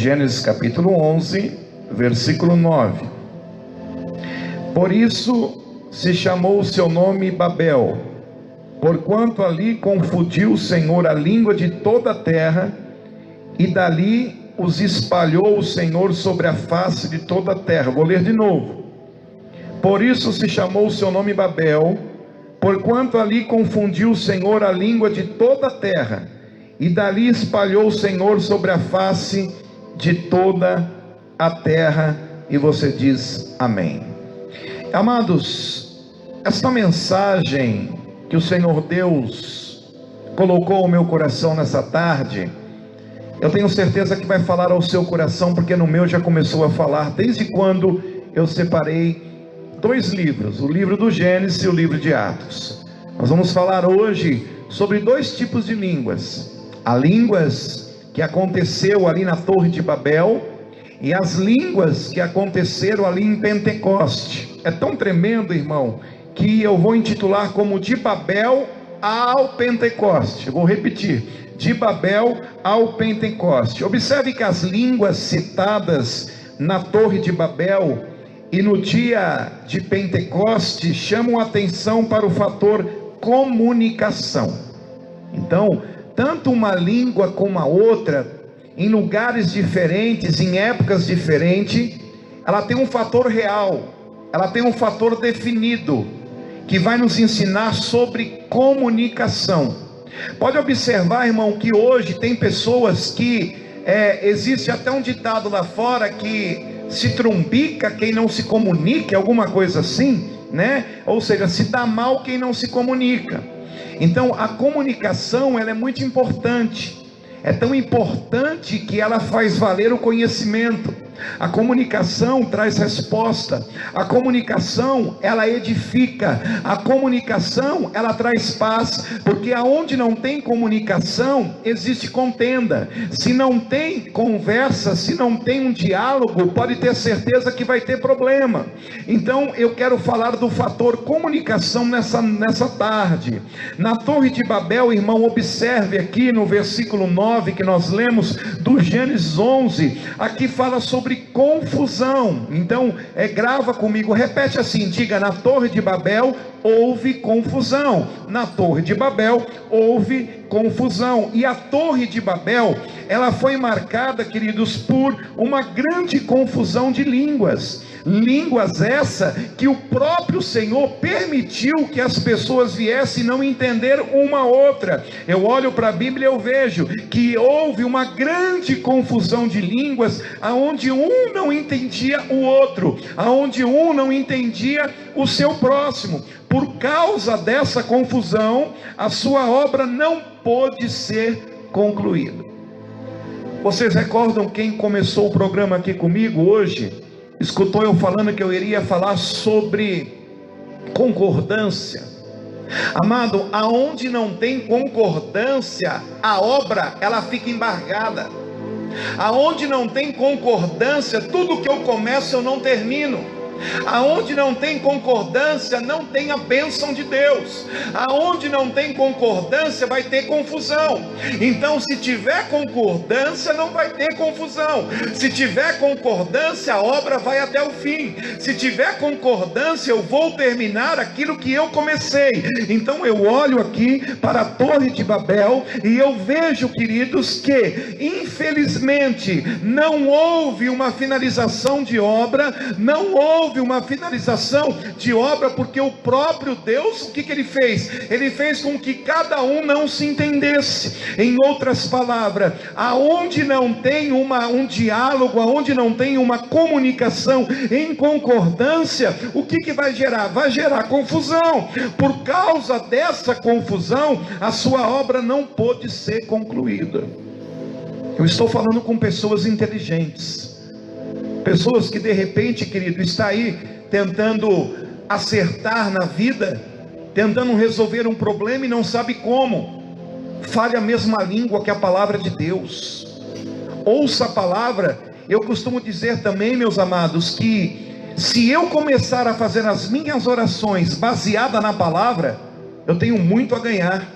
Gênesis capítulo 11, versículo 9. Por isso se chamou o seu nome Babel, porquanto ali confundiu o Senhor a língua de toda a terra, e dali os espalhou o Senhor sobre a face de toda a terra. Vou ler de novo. Por isso se chamou o seu nome Babel, porquanto ali confundiu o Senhor a língua de toda a terra, e dali espalhou o Senhor sobre a face de toda a terra. E você diz amém. Amados, esta mensagem que o Senhor Deus colocou ao meu coração nessa tarde, eu tenho certeza que vai falar ao seu coração, porque no meu já começou a falar, desde quando eu separei dois livros, o livro do Gênesis e o livro de Atos. Nós vamos falar hoje sobre dois tipos de línguas: as línguas que aconteceu ali na Torre de Babel, e as línguas que aconteceram ali em Pentecoste. É tão tremendo, irmão, que eu vou intitular como de Babel ao Pentecoste. Eu vou repetir: de Babel ao Pentecoste. Observe que as línguas citadas na Torre de Babel e no dia de Pentecoste chamam atenção para o fator comunicação. Então, tanto uma língua como a outra, em lugares diferentes, em épocas diferentes, ela tem um fator real, ela tem um fator definido, que vai nos ensinar sobre comunicação. Pode observar, irmão, que hoje tem pessoas que, existe até um ditado lá fora, que se trumbica quem não se comunica, alguma coisa assim, né? Ou seja, se dá mal quem não se comunica. Então a comunicação, ela é muito importante. É tão importante que ela faz valer o conhecimento. A comunicação traz resposta. A comunicação, ela edifica. A comunicação, ela traz paz. Porque aonde não tem comunicação, existe contenda. Se não tem conversa, se não tem um diálogo, pode ter certeza que vai ter problema. Então eu quero falar do fator comunicação nessa tarde. Na Torre de Babel, irmão, observe aqui no versículo 9 que nós lemos do Gênesis 11. Aqui fala sobre confusão. Então grava comigo, repete assim, diga: na Torre de Babel houve confusão. Na Torre de Babel houve confusão. E a Torre de Babel, ela foi marcada, queridos, por uma grande confusão de línguas. Línguas essa que o próprio Senhor permitiu que as pessoas viessem não entender uma outra. Eu olho para a Bíblia e eu vejo que houve uma grande confusão de línguas, aonde um não entendia o outro, aonde um não entendia o seu próximo. Por causa dessa confusão, a sua obra não pôde ser concluída. Vocês recordam quem começou o programa aqui comigo hoje? Escutou eu falando que eu iria falar sobre concordância. Amado, aonde não tem concordância, a obra ela fica embargada. Aonde não tem concordância, tudo que eu começo eu não termino. Aonde não tem concordância, não tem a bênção de Deus. Aonde não tem concordância, vai ter confusão. Então, se tiver concordância, não vai ter confusão. Se tiver concordância, a obra vai até o fim. Se tiver concordância, eu vou terminar aquilo que eu comecei. Então, eu olho aqui para a Torre de Babel e eu vejo, queridos, que infelizmente não houve uma finalização de obra, não houve uma finalização de obra, porque o próprio Deus, o que ele fez? Ele fez com que cada um não se entendesse. Em outras palavras, aonde não tem um diálogo, aonde não tem uma comunicação em concordância, o que vai gerar? Vai gerar confusão. Por causa dessa confusão, a sua obra não pôde ser concluída. Eu estou falando com pessoas inteligentes, pessoas que de repente, querido, está aí tentando acertar na vida, tentando resolver um problema e não sabe como. Fale a mesma língua que a palavra de Deus. Ouça a palavra. Eu costumo dizer também, meus amados, que se eu começar a fazer as minhas orações baseadas na palavra, eu tenho muito a ganhar.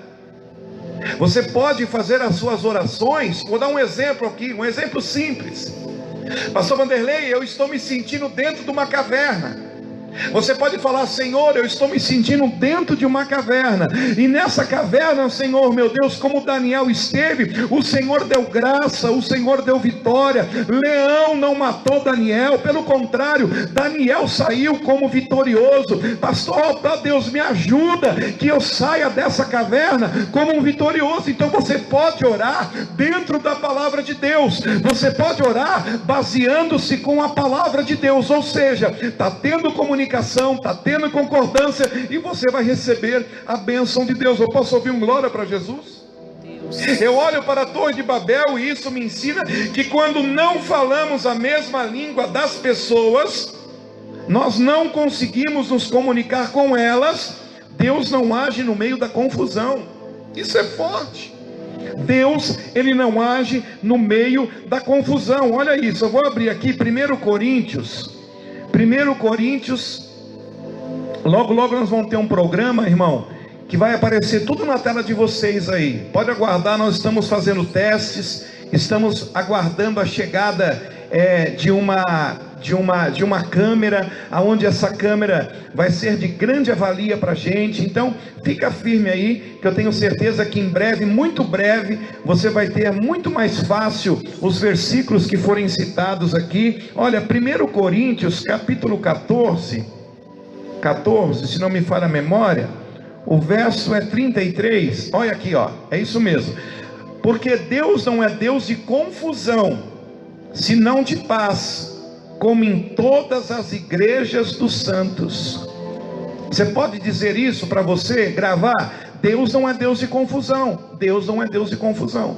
Você pode fazer as suas orações. Vou dar um exemplo aqui, um exemplo simples. Pastor Vanderlei, eu estou me sentindo dentro de uma caverna. Você pode falar: Senhor, eu estou me sentindo dentro de uma caverna, e nessa caverna, Senhor meu Deus, como Daniel esteve, o Senhor deu graça, o Senhor deu vitória. Leão não matou Daniel, pelo contrário, Daniel saiu como vitorioso. Pastor, Deus me ajuda, que eu saia dessa caverna como um vitorioso. Então você pode orar dentro da palavra de Deus, você pode orar baseando-se com a palavra de Deus, ou seja, está tendo comunicação, está tendo concordância, e você vai receber a bênção de Deus. Eu posso ouvir um glória para Jesus? Eu olho para a Torre de Babel, e isso me ensina que quando não falamos a mesma língua das pessoas, nós não conseguimos nos comunicar com elas. Deus não age no meio da confusão. Isso é forte. Deus, Ele não age no meio da confusão. Olha isso, eu vou abrir aqui 1 Coríntios, logo nós vamos ter um programa, irmão, que vai aparecer tudo na tela de vocês aí. Pode aguardar, nós estamos fazendo testes, estamos aguardando a chegada de uma câmera, aonde essa câmera vai ser de grande avalia para a gente. Então fica firme aí, que eu tenho certeza que em breve, muito breve, você vai ter muito mais fácil os versículos que forem citados aqui. Olha, 1 Coríntios capítulo 14, se não me falha a memória, o verso é 33. Olha aqui, ó, é isso mesmo. Porque Deus não é Deus de confusão, senão de paz, como em todas as igrejas dos santos. Você pode dizer isso para você, gravar? Deus não é Deus de confusão. Deus não é Deus de confusão.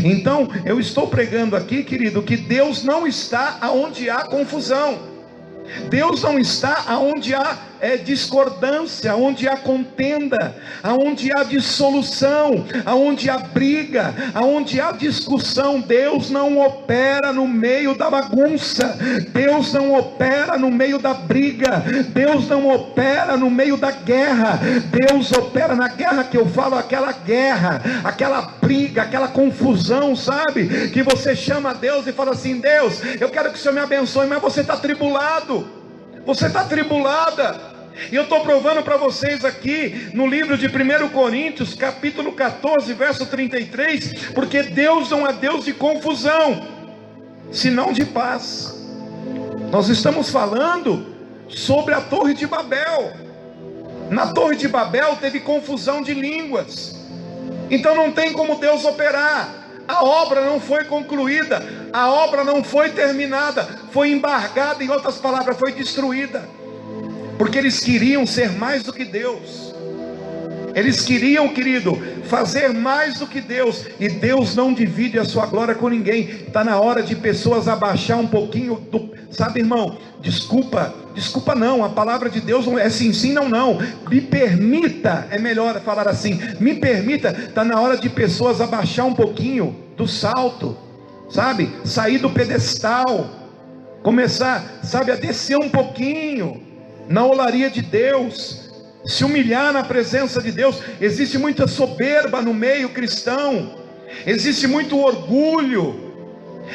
Então, eu estou pregando aqui, querido, que Deus não está aonde há confusão. Deus não está aonde há discordância, aonde há contenda, aonde há dissolução, aonde há briga, aonde há discussão. Deus não opera no meio da bagunça, Deus não opera no meio da briga, Deus não opera no meio da guerra. Deus opera na guerra, que eu falo, aquela guerra, aquela briga, aquela confusão, sabe? Que você chama a Deus e fala assim: Deus, eu quero que o Senhor me abençoe, mas você está tribulado, você está tribulada. E eu estou provando para vocês aqui no livro de 1 Coríntios capítulo 14, verso 33, porque Deus não é Deus de confusão, senão de paz. Nós estamos falando sobre a Torre de Babel. Na Torre de Babel teve confusão de línguas, então não tem como Deus operar. A obra não foi concluída, a obra não foi terminada, foi embargada, em outras palavras, foi destruída, porque eles queriam ser mais do que Deus. Eles queriam, querido, fazer mais do que Deus, e Deus não divide a sua glória com ninguém. Está na hora de pessoas abaixar um pouquinho sabe, irmão, desculpa não, a palavra de Deus não é sim, sim, não, me permita, é melhor falar assim, me permita. Está na hora de pessoas abaixar um pouquinho do salto, sabe, sair do pedestal, começar, sabe, a descer um pouquinho na olaria de Deus, se humilhar na presença de Deus. Existe muita soberba no meio cristão, existe muito orgulho,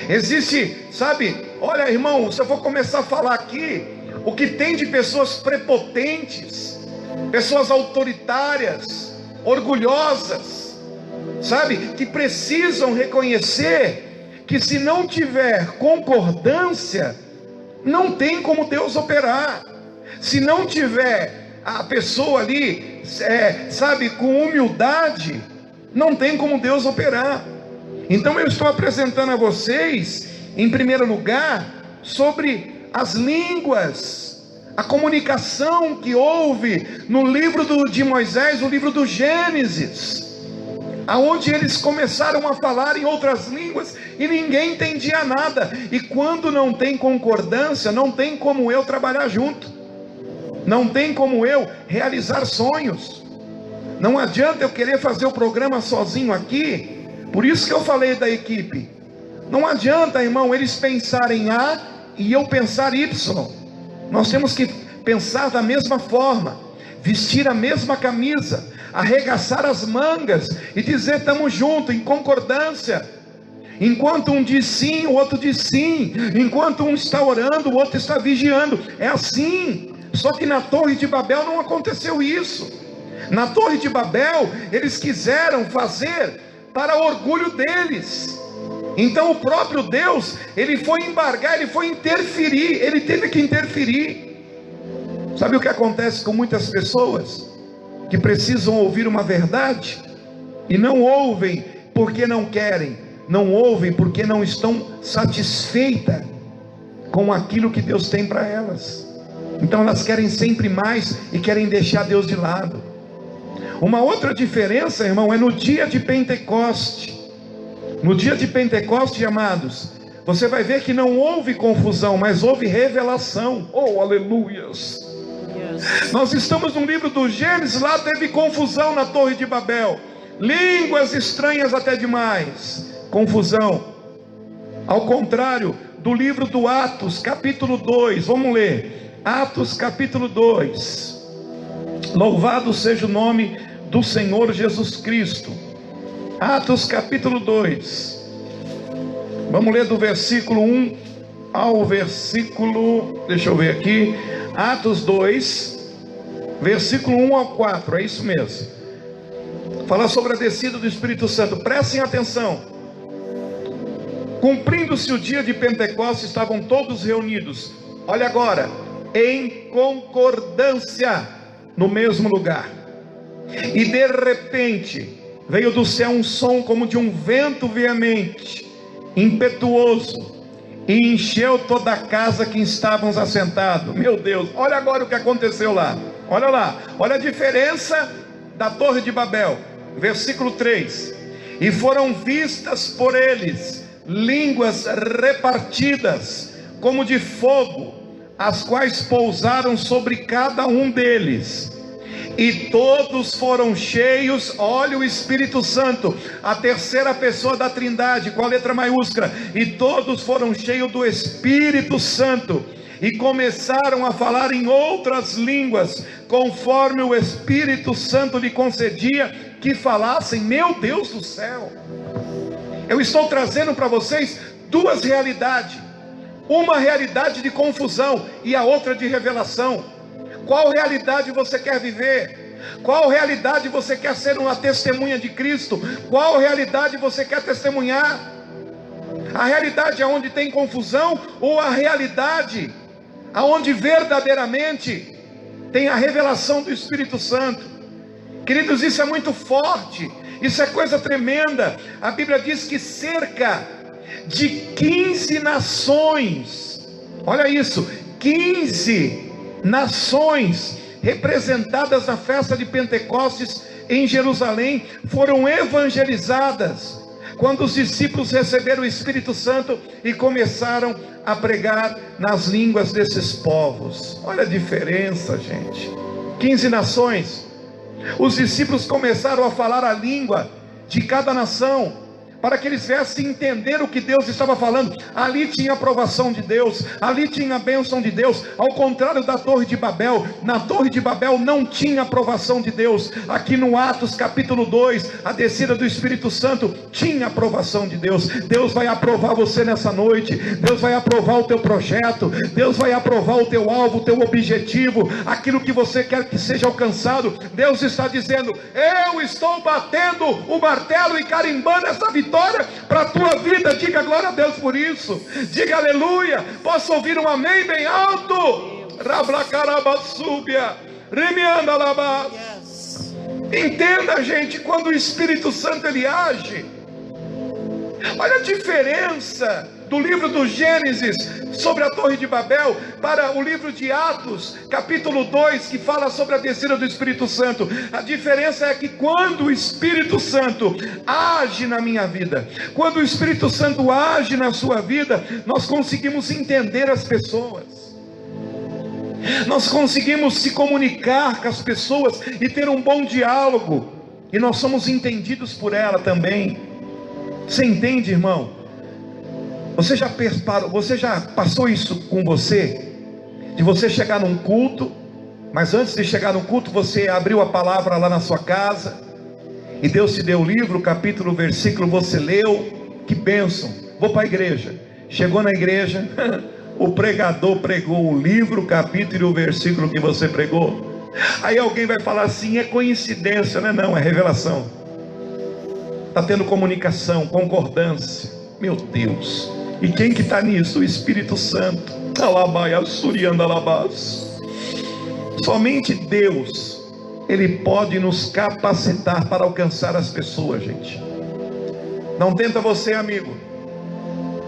existe, sabe, olha, irmão, se eu for começar a falar aqui, o que tem de pessoas prepotentes, pessoas autoritárias, orgulhosas, sabe, que precisam reconhecer que se não tiver concordância, não tem como Deus operar. Se não tiver a pessoa ali, sabe, com humildade, não tem como Deus operar. Então eu estou apresentando a vocês, em primeiro lugar, sobre as línguas, a comunicação que houve no livro de Moisés, no livro do Gênesis, aonde eles começaram a falar em outras línguas e ninguém entendia nada. E quando não tem concordância, não tem como eu trabalhar junto, não tem como eu realizar sonhos. Não adianta eu querer fazer o programa sozinho aqui. Por isso que eu falei da equipe. Não adianta, irmão, eles pensarem A e eu pensar Y. Nós temos que pensar da mesma forma. vestir a mesma camisa, arregaçar as mangas e dizer: estamos juntos, em concordância. Enquanto um diz sim, o outro diz sim. Enquanto um está orando, o outro está vigiando. É assim. Só que na Torre de Babel não aconteceu isso. Na Torre de Babel, eles quiseram fazer para orgulho deles. Então o próprio Deus, ele foi embargar, ele foi interferir, ele teve que interferir. Sabe o que acontece com muitas pessoas? Que precisam ouvir uma verdade e não ouvem porque não querem, não ouvem porque não estão satisfeitas com aquilo que Deus tem para elas. Então elas querem sempre mais e querem deixar Deus de lado. Uma outra diferença, irmão, é no dia de Pentecoste. No dia de Pentecoste, amados, você vai ver que não houve confusão, mas houve revelação. Oh, aleluias! Nós estamos no livro do Gênesis, lá teve confusão na Torre de Babel. Línguas estranhas até demais. Confusão. Ao contrário do livro do Atos, capítulo 2, vamos ler. Atos, capítulo 2. Louvado seja o nome do Senhor Jesus Cristo. Atos capítulo 2, vamos ler do versículo 1 ao versículo, deixa eu ver aqui, Atos 2, versículo 1 ao 4, é isso mesmo. Fala sobre a descida do Espírito Santo, prestem atenção. Cumprindo-se o dia de Pentecostes, estavam todos reunidos, olha agora, em concordância, no mesmo lugar, e de repente veio do céu um som como de um vento veemente, impetuoso, e encheu toda a casa que estávamos assentados. Meu Deus, olha agora o que aconteceu lá. Olha lá, olha a diferença da Torre de Babel. Versículo 3: e foram vistas por eles línguas repartidas como de fogo, as quais pousaram sobre cada um deles. E todos foram cheios, olha o Espírito Santo, a terceira pessoa da Trindade, com a letra maiúscula. E todos foram cheios do Espírito Santo, e começaram a falar em outras línguas, conforme o Espírito Santo lhe concedia que falassem. Meu Deus do céu, eu estou trazendo para vocês duas realidades, uma realidade de confusão e a outra de revelação. Qual realidade você quer viver? Qual realidade você quer ser uma testemunha de Cristo? Qual realidade você quer testemunhar? A realidade onde tem confusão, ou a realidade onde verdadeiramente tem a revelação do Espírito Santo? Queridos, isso é muito forte, isso é coisa tremenda. A Bíblia diz que cerca de 15 nações, olha isso, 15 nações representadas na festa de Pentecostes em Jerusalém foram evangelizadas quando os discípulos receberam o Espírito Santo e começaram a pregar nas línguas desses povos. Olha a diferença, gente. 15 nações. Os discípulos começaram a falar a língua de cada nação, para que eles viessem entender o que Deus estava falando. Ali tinha a aprovação de Deus, ali tinha a bênção de Deus. Ao contrário da Torre de Babel, na Torre de Babel não tinha aprovação de Deus. Aqui no Atos capítulo 2, a descida do Espírito Santo tinha aprovação de Deus. Deus vai aprovar você nessa noite, Deus vai aprovar o teu projeto, Deus vai aprovar o teu alvo, o teu objetivo, aquilo que você quer que seja alcançado. Deus está dizendo: eu estou batendo o martelo e carimbando essa vitória para a tua vida. Diga glória a Deus por isso, diga aleluia. Posso ouvir um amém bem alto? Entenda, gente, quando o Espírito Santo ele age, olha a diferença do livro do Gênesis sobre a Torre de Babel para o livro de Atos capítulo 2, que fala sobre a descida do Espírito Santo. A diferença é que quando o Espírito Santo age na minha vida, quando o Espírito Santo age na sua vida, nós conseguimos entender as pessoas, nós conseguimos se comunicar com as pessoas e ter um bom diálogo, e nós somos entendidos por ela também. Você entende, irmão? Você já passou isso com você? De você chegar num culto Mas antes de chegar no culto, você abriu a palavra lá na sua casa, e Deus te deu o livro, o capítulo, o versículo, você leu, que bênção. Vou para a igreja. Chegou na igreja, o pregador pregou o livro, o capítulo e o versículo que você pregou. Aí alguém vai falar assim, é coincidência, né? Não, é revelação. Está tendo comunicação, concordância. Meu Deus, e quem que está nisso? O Espírito Santo. Somente Deus, Ele pode nos capacitar para alcançar as pessoas, gente. Não tenta você, amigo,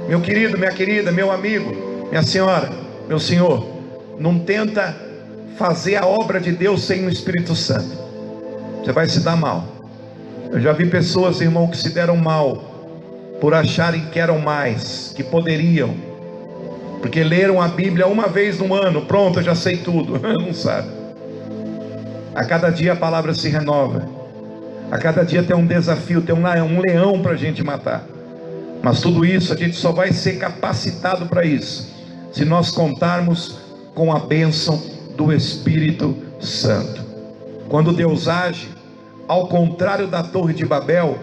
meu querido, minha querida, meu amigo, minha senhora, meu senhor, não tenta fazer a obra de Deus sem o Espírito Santo. Você vai se dar mal. Eu já vi pessoas, irmão, que se deram mal por acharem que eram mais, que poderiam, porque leram a Bíblia uma vez no ano, pronto, eu já sei tudo. Não sabe. A cada dia a palavra se renova, a cada dia tem um desafio, tem um leão para a gente matar. Mas tudo isso a gente só vai ser capacitado para isso se nós contarmos com a bênção do Espírito Santo. Quando Deus age, ao contrário da Torre de Babel,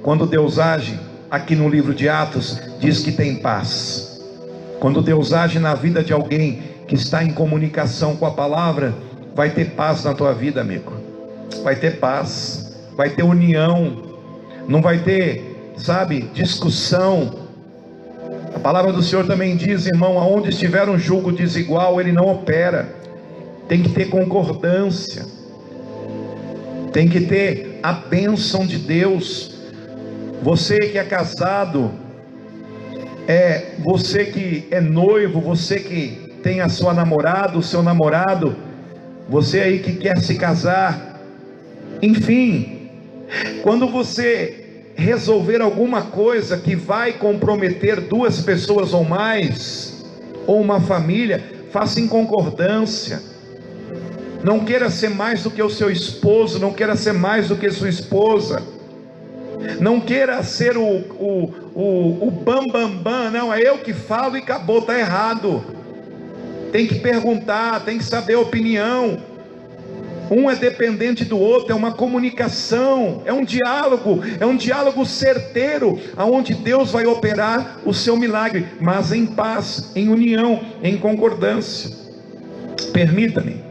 quando Deus age, aqui no livro de Atos, diz que tem paz. Quando Deus age na vida de alguém que está em comunicação com a palavra, vai ter paz na tua vida, amigo. Vai ter paz, vai ter união, não vai ter, sabe, discussão. A palavra do Senhor também diz, irmão, aonde estiver um jugo desigual, ele não opera. Tem que ter concordância, tem que ter a bênção de Deus. Você que é casado, você que é noivo, você que tem a sua namorada, o seu namorado, você aí que quer se casar, enfim, quando você resolver alguma coisa que vai comprometer duas pessoas ou mais, ou uma família, faça em concordância. Não queira ser mais do que o seu esposo, não queira ser mais do que sua esposa, não queira ser o bam, não, é eu que falo e acabou, está errado. Tem que perguntar, tem que saber a opinião. Um é dependente do outro, é uma comunicação, é um diálogo certeiro, aonde Deus vai operar o seu milagre, mas em paz, em união, em concordância. Permita-me,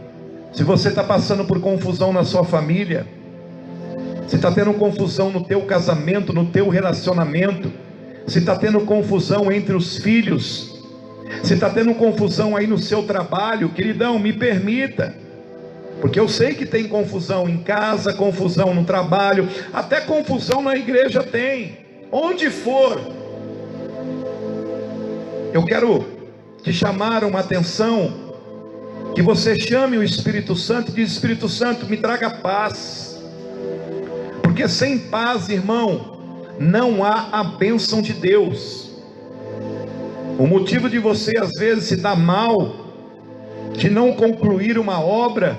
se você está passando por confusão na sua família, se está tendo confusão no teu casamento, no teu relacionamento, se está tendo confusão entre os filhos, se está tendo confusão aí no seu trabalho, queridão, me permita, porque eu sei que tem confusão em casa, confusão no trabalho, até confusão na igreja tem, onde for. Eu quero te chamar uma atenção, que você chame o Espírito Santo e diz, Espírito Santo, me traga paz, porque sem paz, irmão, não há a bênção de Deus. O motivo de você às vezes se dar mal, de não concluir uma obra,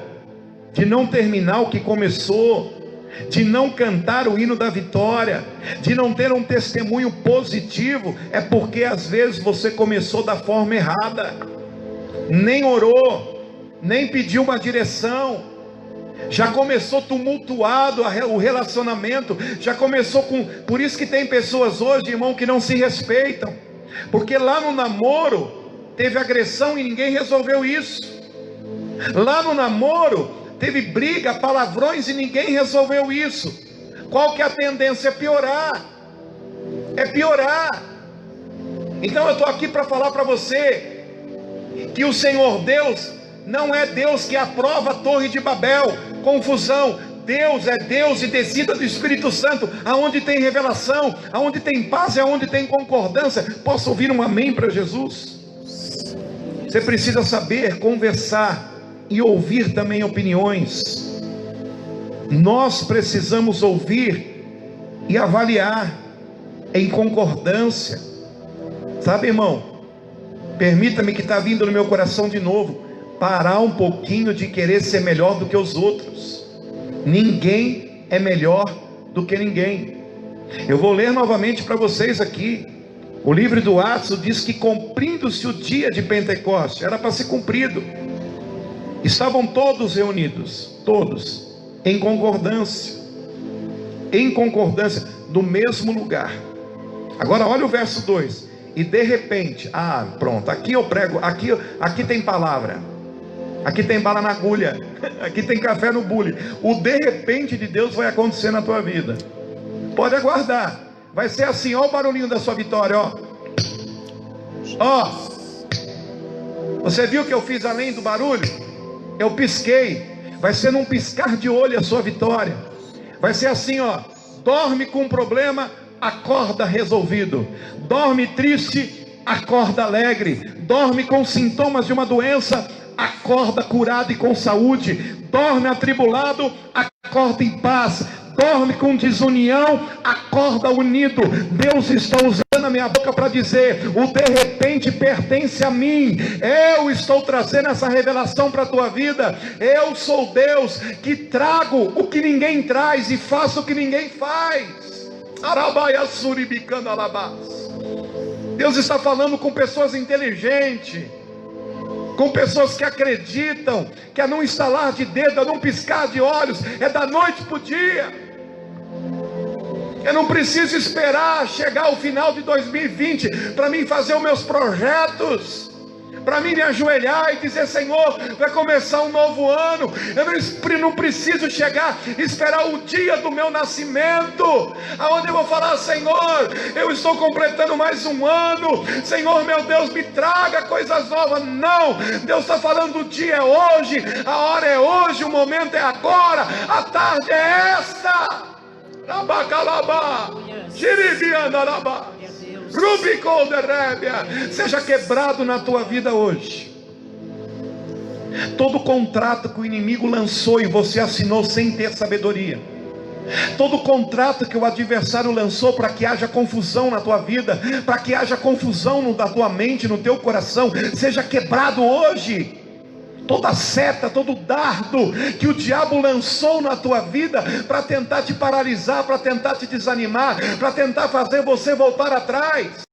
de não terminar o que começou, de não cantar o hino da vitória, de não ter um testemunho positivo, é porque às vezes você começou da forma errada, nem orou, nem pediu uma direção, já começou tumultuado o relacionamento, já começou com... Por isso que tem pessoas hoje, irmão, que não se respeitam, porque lá no namoro teve agressão e ninguém resolveu isso. Lá no namoro teve briga, palavrões e ninguém resolveu isso. Qual que é a tendência? É piorar. É piorar. Então eu estou aqui para falar para você que o Senhor Deus não é Deus que aprova a Torre de Babel, confusão. Deus é Deus e descida do Espírito Santo, aonde tem revelação, aonde tem paz e aonde tem concordância. Posso ouvir um amém para Jesus? Você precisa saber conversar e ouvir também opiniões. Nós precisamos ouvir e avaliar em concordância. Sabe, irmão, permita-me que está vindo no meu coração de novo, parar um pouquinho de querer ser melhor do que os outros. Ninguém é melhor do que ninguém. Eu vou ler novamente para vocês aqui. O livro do Atos diz que cumprindo-se o dia de Pentecostes, era para ser cumprido. Estavam todos reunidos, todos, em concordância, no mesmo lugar. Agora olha o verso 2. E de repente, pronto, aqui eu prego, aqui tem palavra, aqui tem bala na agulha, aqui tem café no bule. O de repente de Deus vai acontecer na tua vida. Pode aguardar, vai ser assim, ó o barulhinho da sua vitória, ó. Você viu que eu fiz além do barulho? Eu pisquei. Vai ser num piscar de olho a sua vitória. Vai ser assim, ó. Dorme com um problema, acorda resolvido. Dorme triste, acorda alegre. Dorme com sintomas de uma doença, acorda curado e com saúde. Dorme atribulado, acorda em paz. Dorme com desunião, acorda unido. Deus está usando a minha boca para dizer: o de repente pertence a mim. Eu estou trazendo essa revelação para a tua vida. Eu sou Deus que trago o que ninguém traz e faço o que ninguém faz. Arabaia suribicando alabás. Deus está falando com pessoas inteligentes, com pessoas que acreditam que é num estalar de dedo, é num piscar de olhos, é da noite para o dia. Eu não preciso esperar chegar ao final de 2020 para mim fazer os meus projetos, para mim me ajoelhar e dizer: Senhor, vai começar um novo ano. Eu não preciso esperar o dia do meu nascimento, aonde eu vou falar: Senhor, eu estou completando mais um ano, Senhor meu Deus, me traga coisas novas. Não, Deus está falando: o dia é hoje, a hora é hoje, o momento é agora, a tarde é esta. Seja quebrado na tua vida hoje todo contrato que o inimigo lançou e você assinou sem ter sabedoria, todo contrato que o adversário lançou para que haja confusão na tua vida, para que haja confusão na tua mente, no teu coração, seja quebrado hoje. Toda seta, todo dardo que o diabo lançou na tua vida para tentar te paralisar, para tentar te desanimar, para tentar fazer você voltar atrás,